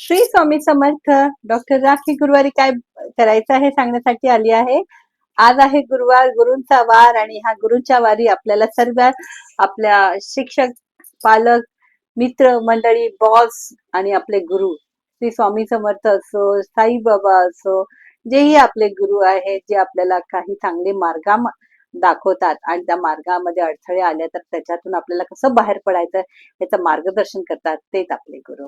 Shri Swami Samarth. Doctor rakhi गुरुवारी काय करायचं आहे सांगण्यासाठी आली आहे. आज आहे गुरुवार, गुरूंचा वार, आणि ह्या गुरूंच्या वारी आपल्याला सर्व आपल्या शिक्षक, पालक, मित्र मंडळी, बॉस आणि आपले गुरु श्री स्वामी समर्थ असो, साईबाबा असो, जेही आपले गुरु आहेत, जे आपल्याला काही चांगले मार्ग दाखवतात आणि त्या मार्गामध्ये अडथळे आले तर त्याच्यातून आपल्याला कसं बाहेर पडायचं याचं मार्गदर्शन करतात, तेच आपले गुरु.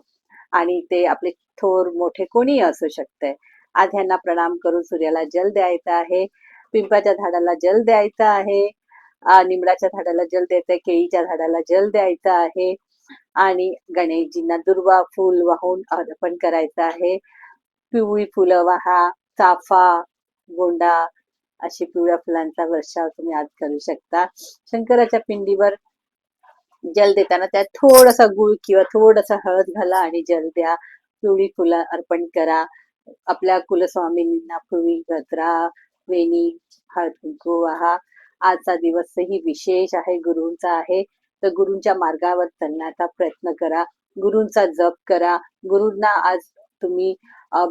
आणि ते आपले थोर मोठे कोणी असू शकते. आज ह्यांना प्रणाम करून सूर्याला जल द्यायचा आहे, पिंपळाच्या झाडाला जल द्यायचं आहे, निंबाच्या झाडाला जल द्यायचंय, केळीच्या झाडाला जल द्यायचं आहे, आणि गणेशजींना दुर्वा फूल वाहून अर्पण करायचं आहे. पिवळी फुलं वाहा, चाफा, गोंडा अशी पिवळ्या फुलांचा वर्षाव तुम्ही आज करू शकता. शंकराच्या पिंडीवर जल देताना त्यात थोडासा गुळ किंवा थोडासा हळद घाला आणि जल द्या. पिवळी फुलं अर्पण करा. आपल्या कुलस्वामींना पिवळी गजरा, वेणी, हळद कुंकू वाहा. आजचा दिवसही विशेष आहे, गुरूंचा आहे, तर गुरूंच्या मार्गावर चालण्याचा प्रयत्न करा. गुरूंचा जप करा. गुरूंना आज तुम्ही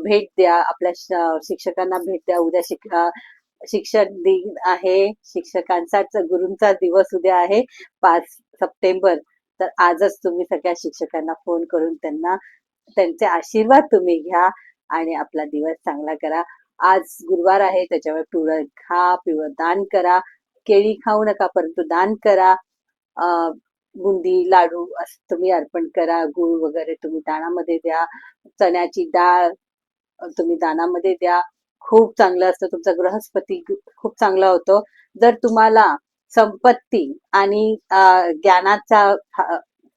भेट द्या. आपल्या शिक्षकांना भेट द्या. उद्या शिक्षक दिन आहे. शिक्षकांचाच गुरूंचा दिवस उद्या आहे, 5 सप्टेंबर. तर आजच तुम्ही सगळ्या शिक्षकांना फोन करून त्यांचे आशीर्वाद तुम्ही घ्या आणि आपला दिवस चांगला करा. आज गुरुवार आहे, त्याच्यावर पिवळं खा, पिवळं दान करा. केळी खाऊ नका, परंतु दान करा. बुंदी, लाडू असं तुम्ही अर्पण करा. गुळ वगैरे तुम्ही दानामध्ये द्या. चण्याची डाळ तुम्ही दानामध्ये द्या. खूप चांगलं असतं. तुमचा बृहस्पती खूप चांगला होतो. जर तुम्हाला संपत्ती आणि ज्ञानाचा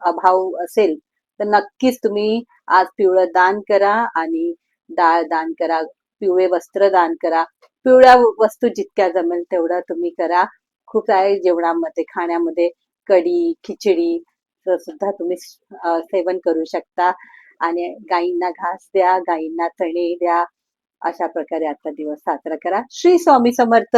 अभाव असेल तर नक्कीच तुम्ही आज पिवळं दान करा आणि डाळ दान करा, पिवळे वस्त्र दान करा. पिवळ्या वस्तू जितक्या जमेल तेवढा तुम्ही करा. खूप आहे जेवणामध्ये, खाण्यामध्ये कढी, खिचडी सुद्धा तुम्ही सेवन करू शकता. आणि गायींना घास द्या, गायींना चणे द्या. अशा प्रकारे आजचा दिवस साजरा करा. श्री स्वामी समर्थ.